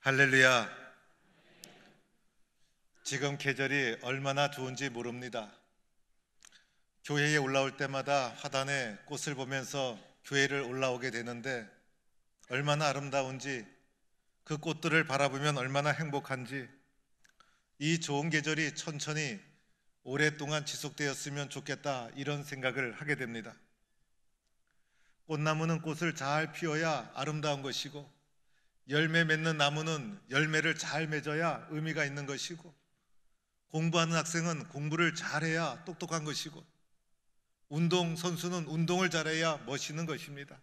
할렐루야. 지금 계절이 얼마나 좋은지 모릅니다. 교회에 올라올 때마다 화단에 꽃을 보면서 교회를 올라오게 되는데 얼마나 아름다운지, 그 꽃들을 바라보면 얼마나 행복한지, 이 좋은 계절이 천천히 오랫동안 지속되었으면 좋겠다, 이런 생각을 하게 됩니다. 꽃나무는 꽃을 잘 피워야 아름다운 것이고, 열매 맺는 나무는 열매를 잘 맺어야 의미가 있는 것이고, 공부하는 학생은 공부를 잘해야 똑똑한 것이고, 운동선수는 운동을 잘해야 멋있는 것입니다.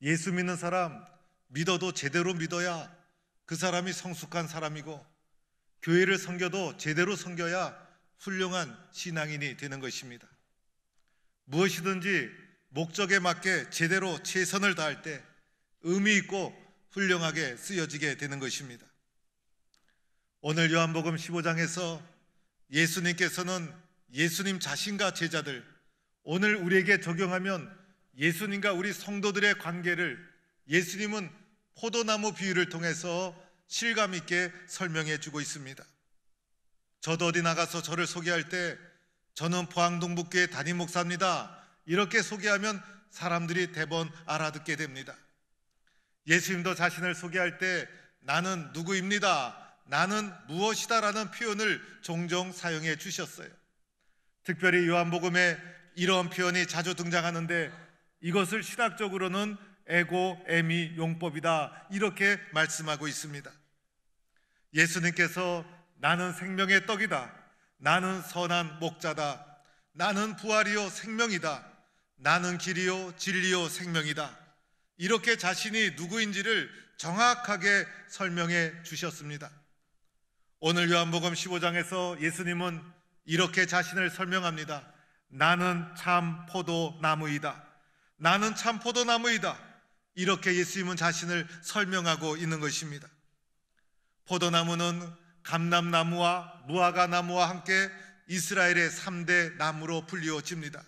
예수 믿는 사람, 믿어도 제대로 믿어야 그 사람이 성숙한 사람이고, 교회를 섬겨도 제대로 섬겨야 훌륭한 신앙인이 되는 것입니다. 무엇이든지 목적에 맞게 제대로 최선을 다할 때 의미 있고 훌륭하게 쓰여지게 되는 것입니다. 오늘 요한복음 15장에서 예수님께서는 예수님 자신과 제자들, 오늘 우리에게 적용하면 예수님과 우리 성도들의 관계를 예수님은 포도나무 비유를 통해서 실감 있게 설명해 주고 있습니다. 저도 어디 나가서 저를 소개할 때 저는 포항동북교회 담임 목사입니다, 이렇게 소개하면 사람들이 대번 알아듣게 됩니다. 예수님도 자신을 소개할 때 나는 누구입니다, 나는 무엇이다 라는 표현을 종종 사용해 주셨어요. 특별히 요한복음에 이런 표현이 자주 등장하는데 이것을 신학적으로는 에고 에미 용법이다, 이렇게 말씀하고 있습니다. 예수님께서 나는 생명의 떡이다, 나는 선한 목자다, 나는 부활이요 생명이다, 나는 길이요 진리요 생명이다, 이렇게 자신이 누구인지를 정확하게 설명해 주셨습니다. 오늘 요한복음 15장에서 예수님은 이렇게 자신을 설명합니다. 나는 참 포도나무이다, 나는 참 포도나무이다, 이렇게 예수님은 자신을 설명하고 있는 것입니다. 포도나무는 감람나무와 무화과나무와 함께 이스라엘의 3대 나무로 불리워집니다.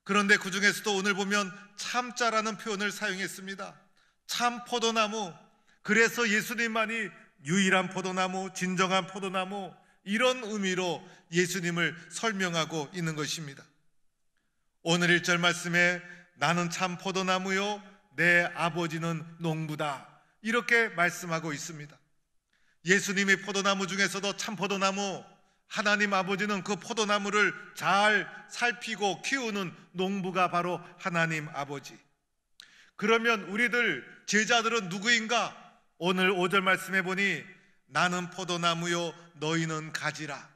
그런데 그 중에서도 오늘 보면 참자라는 표현을 사용했습니다. 참 포도나무, 그래서 예수님만이 유일한 포도나무, 진정한 포도나무, 이런 의미로 예수님을 설명하고 있는 것입니다. 오늘 1절 말씀에 나는 참 포도나무요 내 아버지는 농부다, 이렇게 말씀하고 있습니다. 예수님이 포도나무 중에서도 참 포도나무, 하나님 아버지는 그 포도나무를 잘 살피고 키우는 농부가 바로 하나님 아버지. 그러면 우리들 제자들은 누구인가? 오늘 5절 말씀해 보니 나는 포도나무요 너희는 가지라.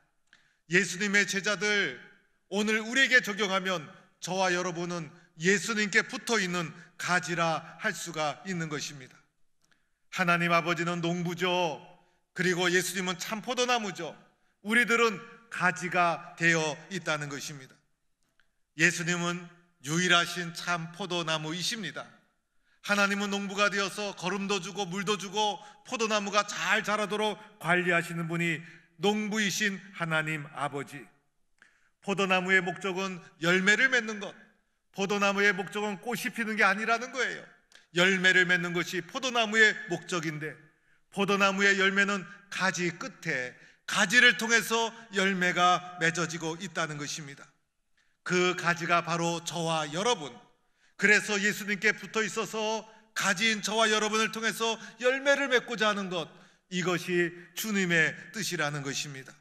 예수님의 제자들, 오늘 우리에게 적용하면 저와 여러분은 예수님께 붙어있는 가지라 할 수가 있는 것입니다. 하나님 아버지는 농부죠. 그리고 예수님은 참 포도나무죠. 우리들은 가지가 되어 있다는 것입니다. 예수님은 유일하신 참 포도나무이십니다. 하나님은 농부가 되어서 거름도 주고 물도 주고 포도나무가 잘 자라도록 관리하시는 분이 농부이신 하나님 아버지. 포도나무의 목적은 열매를 맺는 것, 포도나무의 목적은 꽃이 피는 게 아니라는 거예요. 열매를 맺는 것이 포도나무의 목적인데, 포도나무의 열매는 가지 끝에, 가지를 통해서 열매가 맺어지고 있다는 것입니다. 그 가지가 바로 저와 여러분, 그래서 예수님께 붙어 있어서 가지인 저와 여러분을 통해서 열매를 맺고자 하는 것, 이것이 주님의 뜻이라는 것입니다.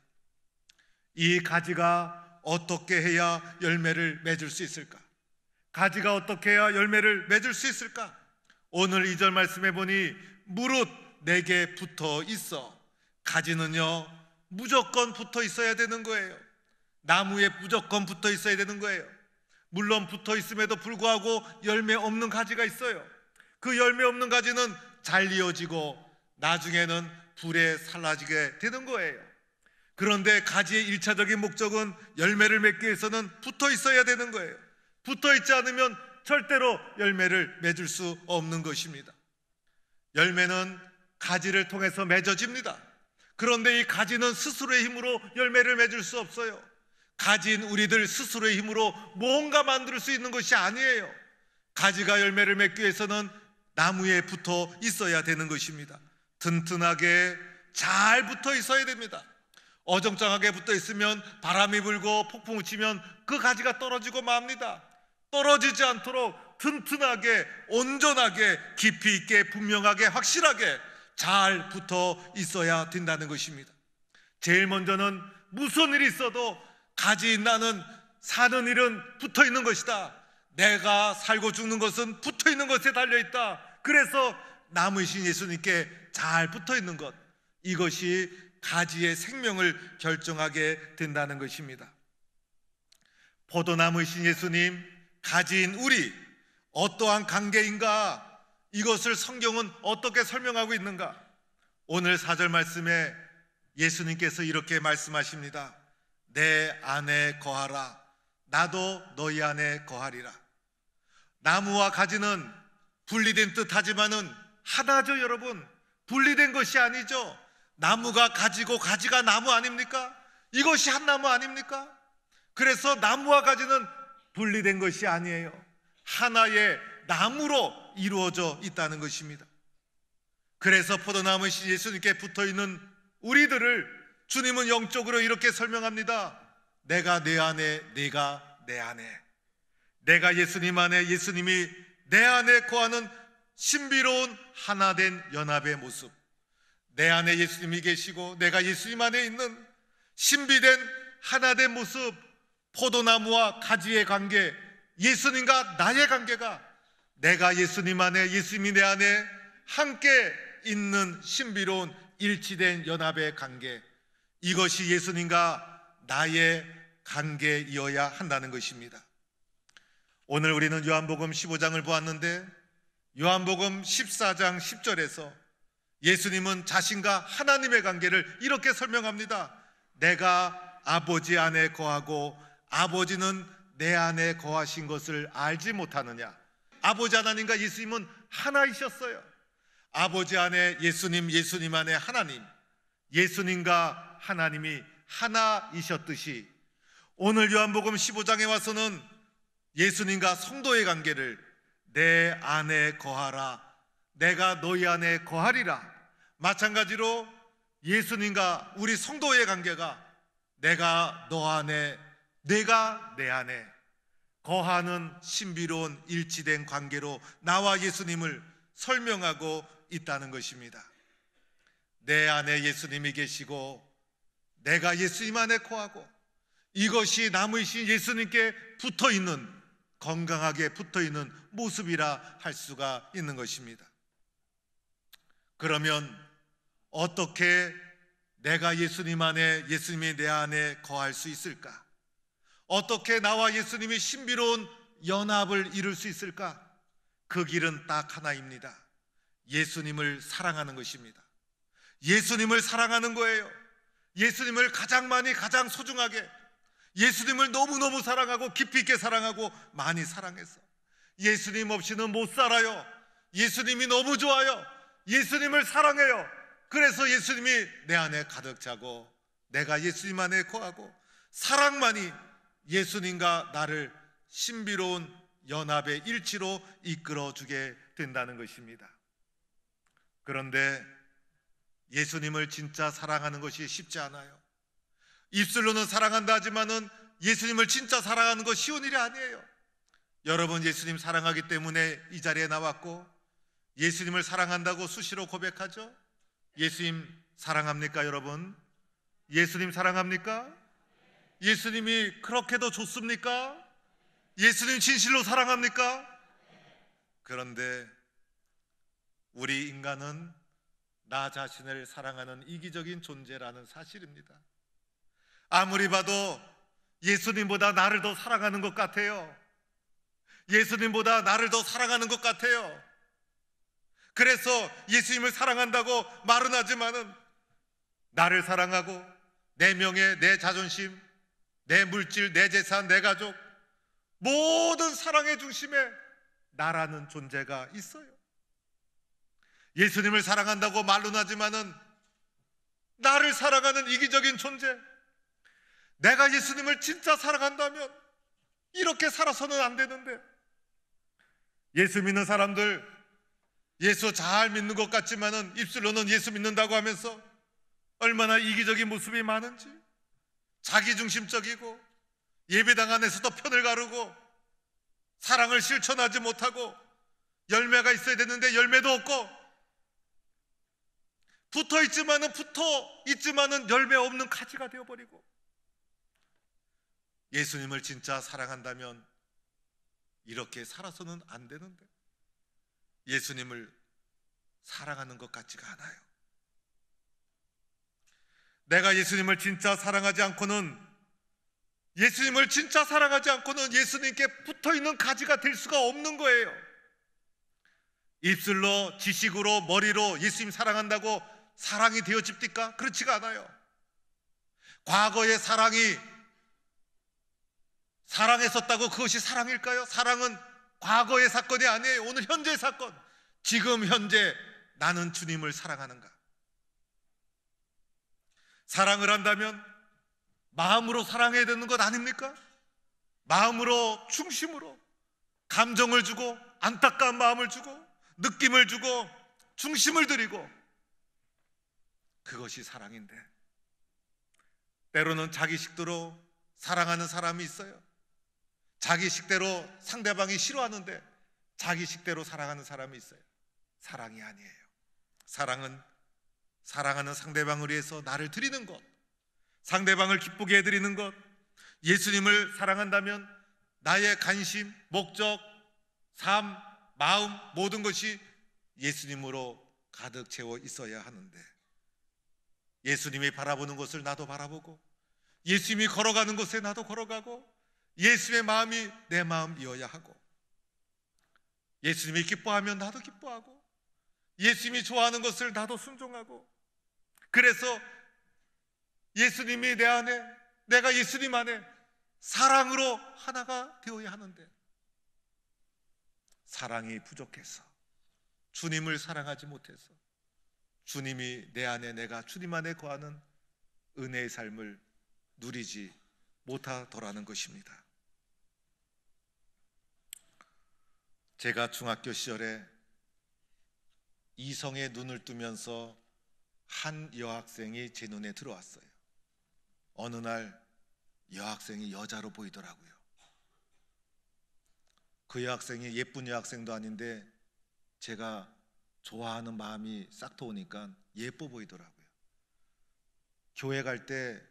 이 가지가 어떻게 해야 열매를 맺을 수 있을까? 가지가 어떻게 해야 열매를 맺을 수 있을까? 오늘 2절 말씀해 보니 무릇 내게 붙어 있어. 가지는요 무조건 붙어 있어야 되는 거예요. 나무에 무조건 붙어 있어야 되는 거예요. 물론 붙어 있음에도 불구하고 열매 없는 가지가 있어요. 그 열매 없는 가지는 잘리어지고 나중에는 불에 살라지게 되는 거예요. 그런데 가지의 1차적인 목적은 열매를 맺기 위해서는 붙어 있어야 되는 거예요. 붙어 있지 않으면 절대로 열매를 맺을 수 없는 것입니다. 열매는 가지를 통해서 맺어집니다. 그런데 이 가지는 스스로의 힘으로 열매를 맺을 수 없어요. 가지인 우리들 스스로의 힘으로 뭔가 만들 수 있는 것이 아니에요. 가지가 열매를 맺기 위해서는 나무에 붙어 있어야 되는 것입니다. 튼튼하게 잘 붙어 있어야 됩니다. 어정쩡하게 붙어 있으면 바람이 불고 폭풍이 치면 그 가지가 떨어지고 맙니다. 떨어지지 않도록 튼튼하게, 온전하게, 깊이 있게, 분명하게, 확실하게 잘 붙어 있어야 된다는 것입니다. 제일 먼저는 무슨 일이 있어도 가지 나는 사는 일은 붙어 있는 것이다. 내가 살고 죽는 것은 붙어 있는 것에 달려 있다. 그래서 나무이신 예수님께 잘 붙어 있는 것, 이것이 가지의 생명을 결정하게 된다는 것입니다. 포도나무이신 예수님, 가지인 우리, 어떠한 관계인가? 이것을 성경은 어떻게 설명하고 있는가? 오늘 4절 말씀에 예수님께서 이렇게 말씀하십니다. 내 안에 거하라. 나도 너희 안에 거하리라. 나무와 가지는 분리된 듯 하지만은 하나죠, 여러분. 분리된 것이 아니죠. 나무가 가지고 가지가 나무 아닙니까? 이것이 한 나무 아닙니까? 그래서 나무와 가지는 분리된 것이 아니에요. 하나의 나무로 이루어져 있다는 것입니다. 그래서 포도나무이신 예수님께 붙어있는 우리들을 주님은 영적으로 이렇게 설명합니다. 내가 내 안에, 네가 내 안에. 내가 예수님 안에, 예수님이 내 안에 거하는 신비로운 하나된 연합의 모습. 내 안에 예수님이 계시고 내가 예수님 안에 있는 신비된 하나된 모습. 포도나무와 가지의 관계, 예수님과 나의 관계가 내가 예수님 안에, 예수님이 내 안에 함께 있는 신비로운 일치된 연합의 관계, 이것이 예수님과 나의 관계이어야 한다는 것입니다. 오늘 우리는 요한복음 15장을 보았는데 요한복음 14장 10절에서 예수님은 자신과 하나님의 관계를 이렇게 설명합니다. 내가 아버지 안에 거하고 아버지는 내 안에 거하신 것을 알지 못하느냐? 아버지 하나님과 예수님은 하나이셨어요. 아버지 안에 예수님, 예수님 안에 하나님, 예수님과 하나님이 하나이셨듯이 오늘 요한복음 15장에 와서는 예수님과 성도의 관계를 내 안에 거하라, 내가 너희 안에 거하리라. 마찬가지로 예수님과 우리 성도의 관계가 내가 너 안에, 내가 내 안에 거하는 신비로운 일치된 관계로 나와 예수님을 설명하고 있다는 것입니다. 내 안에 예수님이 계시고 내가 예수님 안에 거하고, 이것이 나무이신 예수님께 붙어있는, 건강하게 붙어있는 모습이라 할 수가 있는 것입니다. 그러면 어떻게 내가 예수님 안에, 예수님이 내 안에 거할 수 있을까? 어떻게 나와 예수님이 신비로운 연합을 이룰 수 있을까? 그 길은 딱 하나입니다. 예수님을 사랑하는 것입니다. 예수님을 사랑하는 거예요. 예수님을 가장 많이, 가장 소중하게, 예수님을 너무너무 사랑하고 깊이 있게 사랑하고 많이 사랑해서 예수님 없이는 못 살아요. 예수님이 너무 좋아요. 예수님을 사랑해요. 그래서 예수님이 내 안에 가득 차고 내가 예수님 안에 거하고, 사랑만이 예수님과 나를 신비로운 연합의 일치로 이끌어주게 된다는 것입니다. 그런데 예수님을 진짜 사랑하는 것이 쉽지 않아요. 입술로는 사랑한다 하지만은 예수님을 진짜 사랑하는 것 쉬운 일이 아니에요. 여러분, 예수님 사랑하기 때문에 이 자리에 나왔고 예수님을 사랑한다고 수시로 고백하죠. 예수님 사랑합니까, 여러분? 예수님 사랑합니까? 예수님이 그렇게도 좋습니까? 예수님 진실로 사랑합니까? 그런데 우리 인간은 나 자신을 사랑하는 이기적인 존재라는 사실입니다. 아무리 봐도 예수님보다 나를 더 사랑하는 것 같아요. 예수님보다 나를 더 사랑하는 것 같아요. 그래서 예수님을 사랑한다고 말은 하지만은 나를 사랑하고 내 명예, 내 자존심, 내 물질, 내 재산, 내 가족, 모든 사랑의 중심에 나라는 존재가 있어요. 예수님을 사랑한다고 말은 하지만은 나를 사랑하는 이기적인 존재, 내가 예수님을 진짜 사랑한다면 이렇게 살아서는 안 되는데, 예수 믿는 사람들 예수 잘 믿는 것 같지만은 입술로는 예수 믿는다고 하면서 얼마나 이기적인 모습이 많은지, 자기중심적이고 예배당 안에서도 편을 가르고 사랑을 실천하지 못하고 열매가 있어야 되는데 열매도 없고, 붙어 있지만은 열매 없는 가지가 되어버리고. 예수님을 진짜 사랑한다면 이렇게 살아서는 안 되는데 예수님을 사랑하는 것 같지가 않아요. 내가 예수님을 진짜 사랑하지 않고는 예수님께 붙어있는 가지가 될 수가 없는 거예요. 입술로, 지식으로, 머리로 예수님 사랑한다고 사랑이 되어집니까? 그렇지가 않아요. 과거의 사랑했었다고 그것이 사랑일까요? 사랑은 과거의 사건이 아니에요. 오늘 현재의 사건. 지금 현재 나는 주님을 사랑하는가? 사랑을 한다면 마음으로 사랑해야 되는 것 아닙니까? 마음으로, 중심으로 감정을 주고, 안타까운 마음을 주고, 느낌을 주고, 중심을 드리고, 그것이 사랑인데 때로는 자기 식대로 사랑하는 사람이 있어요. 자기 식대로 상대방이 싫어하는데 자기 식대로 사랑하는 사람이 있어요. 사랑이 아니에요. 사랑은 사랑하는 상대방을 위해서 나를 드리는 것, 상대방을 기쁘게 해드리는 것. 예수님을 사랑한다면 나의 관심, 목적, 삶, 마음 모든 것이 예수님으로 가득 채워 있어야 하는데, 예수님이 바라보는 것을 나도 바라보고, 예수님이 걸어가는 곳에 나도 걸어가고, 예수의 마음이 내 마음이어야 하고, 예수님이 기뻐하면 나도 기뻐하고, 예수님이 좋아하는 것을 나도 순종하고, 그래서 예수님이 내 안에, 내가 예수님 안에 사랑으로 하나가 되어야 하는데, 사랑이 부족해서, 주님을 사랑하지 못해서, 주님이 내 안에, 내가 주님 안에 거하는 은혜의 삶을 누리지 못하더라는 것입니다. 제가 중학교 시절에 이성의 눈을 뜨면서 한 여학생이 제 눈에 들어왔어요. 어느 날 여학생이 여자로 보이더라고요. 그 여학생이 예쁜 여학생도 아닌데 제가 좋아하는 마음이 싹 트오니까 예뻐 보이더라고요. 교회 갈 때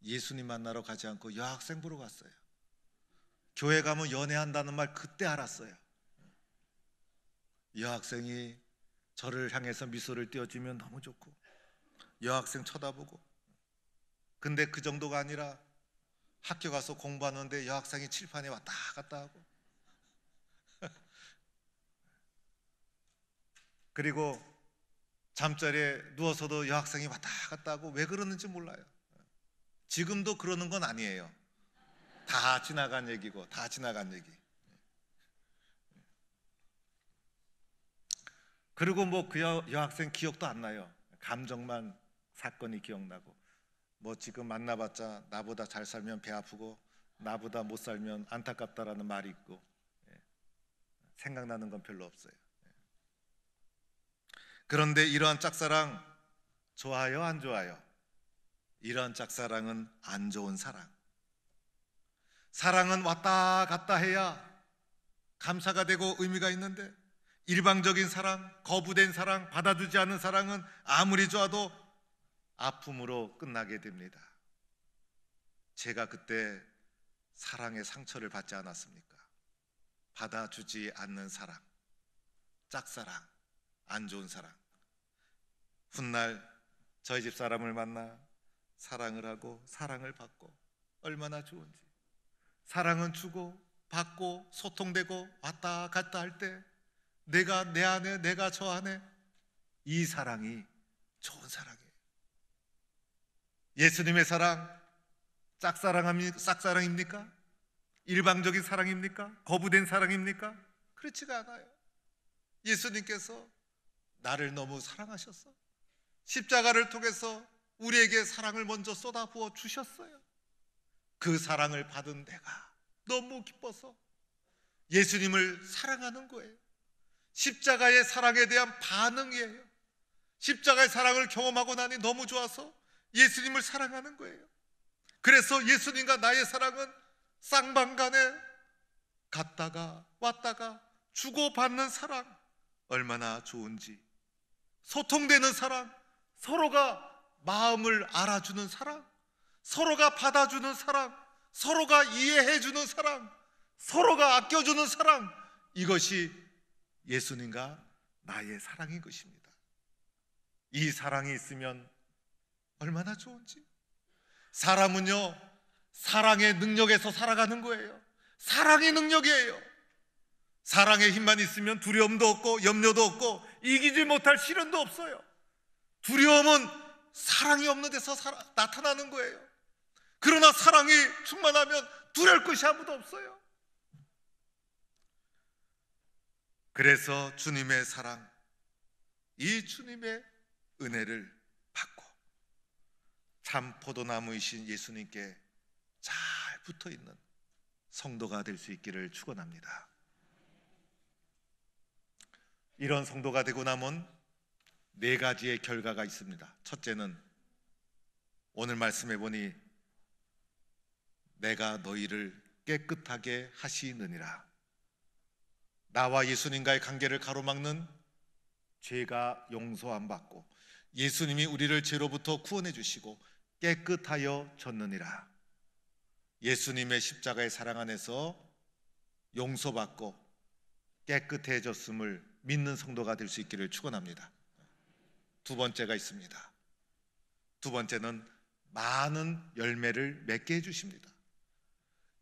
예수님 만나러 가지 않고 여학생 보러 갔어요. 교회 가면 연애한다는 말 그때 알았어요. 여학생이 저를 향해서 미소를 띄워주면 너무 좋고, 여학생 쳐다보고. 근데 그 정도가 아니라 학교 가서 공부하는데 여학생이 칠판에 왔다 갔다 하고, 그리고 잠자리에 누워서도 여학생이 왔다 갔다 하고, 왜 그러는지 몰라요. 지금도 그러는 건 아니에요. 다 지나간 얘기고, 다 지나간 얘기. 그리고 뭐 그 여학생 기억도 안 나요. 감정만, 사건이 기억나고, 뭐 지금 만나봤자 나보다 잘 살면 배 아프고 나보다 못 살면 안타깝다라는 말이 있고, 생각나는 건 별로 없어요. 그런데 이러한 짝사랑 좋아요, 안 좋아요? 이러한 짝사랑은 안 좋은 사랑. 사랑은 왔다 갔다 해야 감사가 되고 의미가 있는데, 일방적인 사랑, 거부된 사랑, 받아주지 않는 사랑은 아무리 좋아도 아픔으로 끝나게 됩니다. 제가 그때 사랑의 상처를 받지 않았습니까? 받아주지 않는 사랑, 짝사랑, 안 좋은 사랑. 훗날 저희 집 사람을 만나 사랑을 하고 사랑을 받고 얼마나 좋은지. 사랑은 주고 받고 소통되고 왔다 갔다 할 때 내가 내 안에, 내가 저 안에, 이 사랑이 좋은 사랑이에요. 예수님의 사랑 짝사랑입니까? 일방적인 사랑입니까? 거부된 사랑입니까? 그렇지가 않아요. 예수님께서 나를 너무 사랑하셔서 십자가를 통해서 우리에게 사랑을 먼저 쏟아부어 주셨어요. 그 사랑을 받은 내가 너무 기뻐서 예수님을 사랑하는 거예요. 십자가의 사랑에 대한 반응이에요. 십자가의 사랑을 경험하고 나니 너무 좋아서 예수님을 사랑하는 거예요. 그래서 예수님과 나의 사랑은 쌍방간에 갔다가 왔다가 주고받는 사랑, 얼마나 좋은지. 소통되는 사랑, 서로가 마음을 알아주는 사랑, 서로가 받아주는 사랑, 서로가 이해해주는 사랑, 서로가 아껴주는 사랑, 이것이 예수님과 나의 사랑인 것입니다. 이 사랑이 있으면 얼마나 좋은지. 사람은요, 사랑의 능력에서 살아가는 거예요. 사랑의 능력이에요. 사랑의 힘만 있으면 두려움도 없고 염려도 없고 이기지 못할 시련도 없어요. 두려움은 사랑이 없는 데서 나타나는 거예요. 그러나 사랑이 충만하면 두려울 것이 아무도 없어요. 그래서 주님의 사랑, 이 주님의 은혜를 받고 참 포도나무이신 예수님께 잘 붙어있는 성도가 될 수 있기를 축원합니다. 이런 성도가 되고 나면 4가지의 결과가 있습니다. 첫째는 오늘 말씀해 보니 내가 너희를 깨끗하게 하시느니라. 나와 예수님과의 관계를 가로막는 죄가 용서함 받고 예수님이 우리를 죄로부터 구원해 주시고 깨끗하여 졌느니라. 예수님의 십자가의 사랑 안에서 용서받고 깨끗해졌음을 믿는 성도가 될 수 있기를 축원합니다. 두 번째가 있습니다. 두 번째는 많은 열매를 맺게 해주십니다.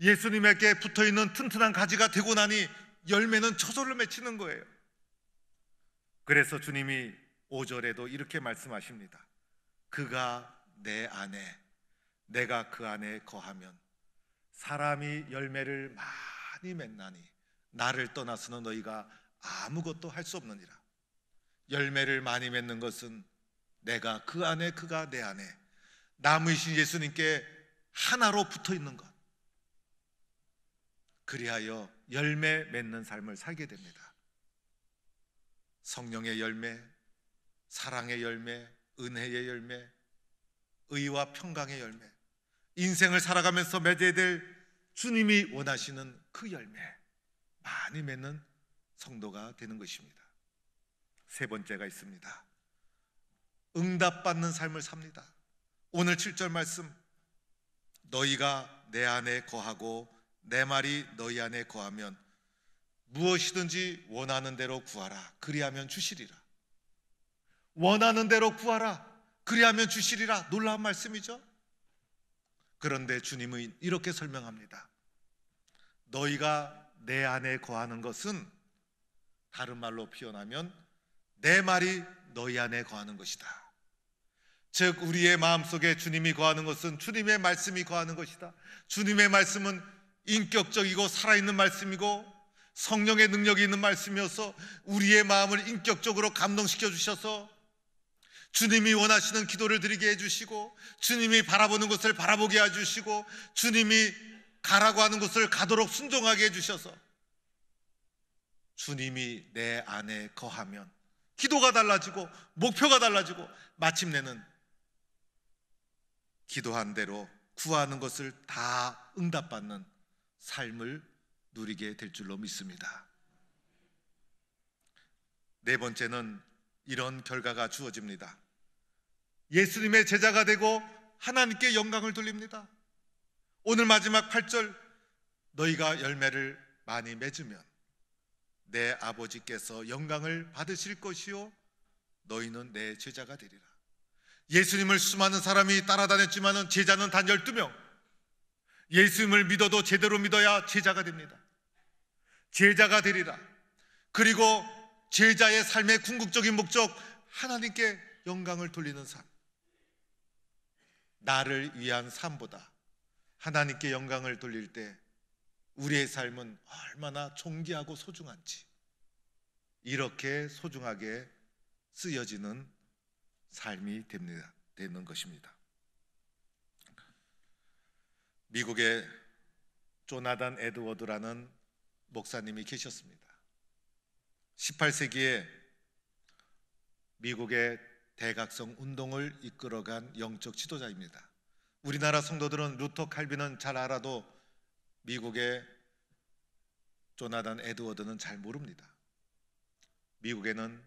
예수님에게 붙어있는 튼튼한 가지가 되고 나니 열매는 저절로 맺히는 거예요. 그래서 주님이 5절에도 이렇게 말씀하십니다. 그가 내 안에, 내가 그 안에 거하면 사람이 열매를 많이 맺나니 나를 떠나서는 너희가 아무것도 할 수 없느니라. 열매를 많이 맺는 것은 내가 그 안에, 그가 내 안에, 남으신 예수님께 하나로 붙어 있는 것. 그리하여 열매 맺는 삶을 살게 됩니다. 성령의 열매, 사랑의 열매, 은혜의 열매, 의와 평강의 열매, 인생을 살아가면서 맺어야 될 주님이 원하시는 그 열매, 많이 맺는 성도가 되는 것입니다. 세 번째가 있습니다. 응답받는 삶을 삽니다. 오늘 7절 말씀, 너희가 내 안에 거하고 내 말이 너희 안에 거하면 무엇이든지 원하는 대로 구하라. 그리하면 주시리라. 원하는 대로 구하라. 그리하면 주시리라. 놀라운 말씀이죠. 그런데 주님은 이렇게 설명합니다. 너희가 내 안에 거하는 것은 다른 말로 표현하면 내 말이 너희 안에 거하는 것이다. 즉 우리의 마음속에 주님이 거하는 것은 주님의 말씀이 거하는 것이다. 주님의 말씀은 인격적이고 살아있는 말씀이고 성령의 능력이 있는 말씀이어서 우리의 마음을 인격적으로 감동시켜 주셔서 주님이 원하시는 기도를 드리게 해주시고 주님이 바라보는 것을 바라보게 해주시고 주님이 가라고 하는 것을 가도록 순종하게 해주셔서 주님이 내 안에 거하면 기도가 달라지고 목표가 달라지고 마침내는 기도한 대로 구하는 것을 다 응답받는 삶을 누리게 될 줄로 믿습니다. 네 번째는 이런 결과가 주어집니다. 예수님의 제자가 되고 하나님께 영광을 돌립니다. 오늘 마지막 8절, 너희가 열매를 많이 맺으면 내 아버지께서 영광을 받으실 것이요 너희는 내 제자가 되리라. 예수님을 수많은 사람이 따라다녔지만 제자는 단 12명. 예수님을 믿어도 제대로 믿어야 제자가 됩니다. 제자가 되리라. 그리고 제자의 삶의 궁극적인 목적, 하나님께 영광을 돌리는 삶. 나를 위한 삶보다 하나님께 영광을 돌릴 때 우리의 삶은 얼마나 존귀하고 소중한지, 이렇게 소중하게 쓰여지는 삶이 되는 것입니다. 미국의 조나단 에드워드라는 목사님이 계셨습니다. 18세기에 미국의 대각성 운동을 이끌어간 영적 지도자입니다. 우리나라 성도들은 루터 칼빈은 잘 알아도 미국의 조나단 에드워드는 잘 모릅니다. 미국에는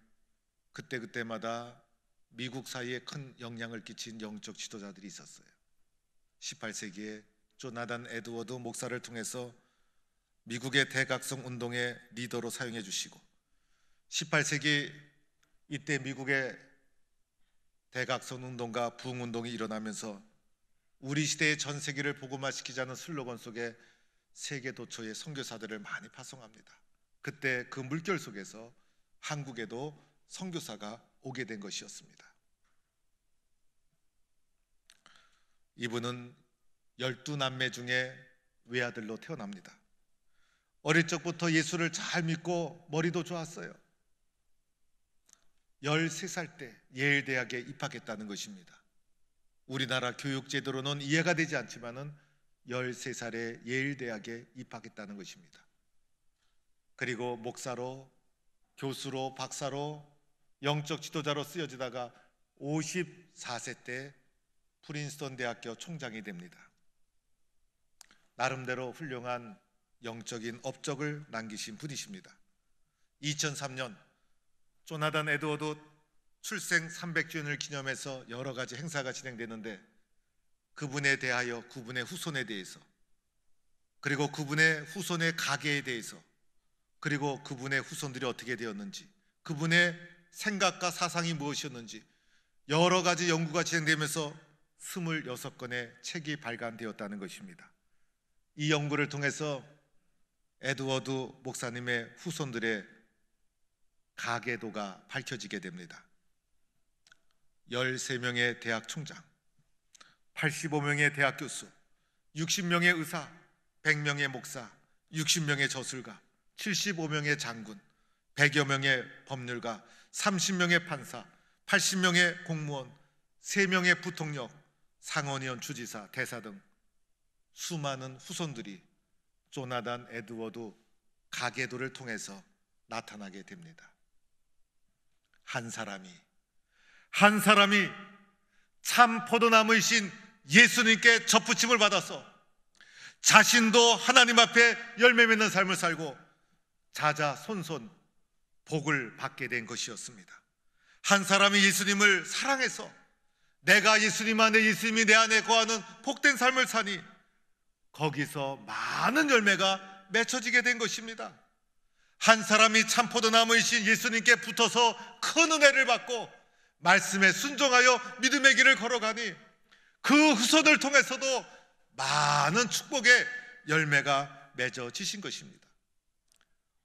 그때그때마다 미국 사이에 큰 영향을 끼친 영적 지도자들이 있었어요. 18세기에 조나단 에드워드 목사를 통해서 미국의 대각성 운동의 리더로 사용해 주시고, 18세기 이때 미국의 대각성 운동과 부흥운동이 일어나면서 우리 시대의 전 세계를 복음화시키자는 슬로건 속에 세계 도처의 선교사들을 많이 파송합니다. 그때 그 물결 속에서 한국에도 선교사가 오게 된 것이었습니다. 이분은 12남매 중에 외아들로 태어납니다. 어릴 적부터 예수를 잘 믿고 머리도 좋았어요. 13살 때 예일대학에 입학했다는 것입니다. 우리나라 교육제도로는 이해가 되지 않지만은 13살에 예일대학에 입학했다는 것입니다. 그리고 목사로, 교수로, 박사로, 영적 지도자로 쓰여지다가 54세 때 프린스턴 대학교 총장이 됩니다. 나름대로 훌륭한 영적인 업적을 남기신 분이십니다. 2003년 조나단 에드워드 출생 300주년을 기념해서 여러 가지 행사가 진행되는데, 그분에 대하여, 그분의 후손에 대해서, 그리고 그분의 후손의 가계에 대해서, 그리고 그분의 후손들이 어떻게 되었는지, 그분의 생각과 사상이 무엇이었는지 여러 가지 연구가 진행되면서 26건의 책이 발간되었다는 것입니다. 이 연구를 통해서 에드워드 목사님의 후손들의 가계도가 밝혀지게 됩니다. 13명의 대학 총장, 85명의 대학 교수, 60명의 의사, 100명의 목사, 60명의 저술가, 75명의 장군, 100여 명의 법률가, 30명의 판사, 80명의 공무원, 3명의 부통령, 상원의원, 주지사, 대사 등 수많은 후손들이 조나단 에드워드 가계도를 통해서 나타나게 됩니다. 한 사람이 참 포도나무이신 예수님께 접붙임을 받아서 자신도 하나님 앞에 열매 맺는 삶을 살고 자자손손 복을 받게 된 것이었습니다. 한 사람이 예수님을 사랑해서 내가 예수님 안에, 예수님이 내 안에 거하는 복된 삶을 사니 거기서 많은 열매가 맺혀지게 된 것입니다. 한 사람이 참 포도나무이신 예수님께 붙어서 큰 은혜를 받고 말씀에 순종하여 믿음의 길을 걸어가니 그 후손을 통해서도 많은 축복의 열매가 맺어지신 것입니다.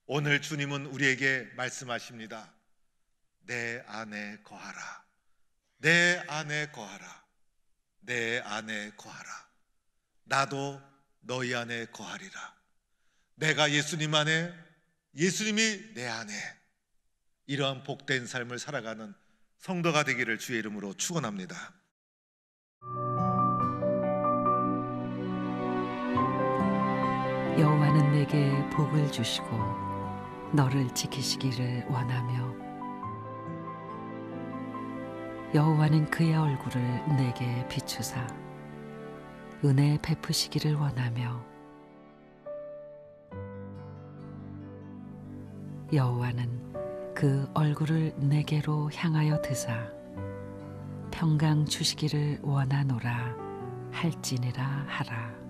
오늘 주님은 우리에게 말씀하십니다. 내 안에 거하라. 내 안에 거하라. 내 안에 거하라. 나도 너희 안에 거하리라. 내가 예수님 안에, 예수님이 내 안에, 이러한 복된 삶을 살아가는 성도가 되기를 주의 이름으로 축원합니다. 여호와는 내게 복을 주시고 너를 지키시기를 원하며, 여호와는 그의 얼굴을 내게 비추사 은혜 베푸시기를 원하며, 여호와는 그 얼굴을 내게로 향하여 드사 평강 주시기를 원하노라 할지니라 하라.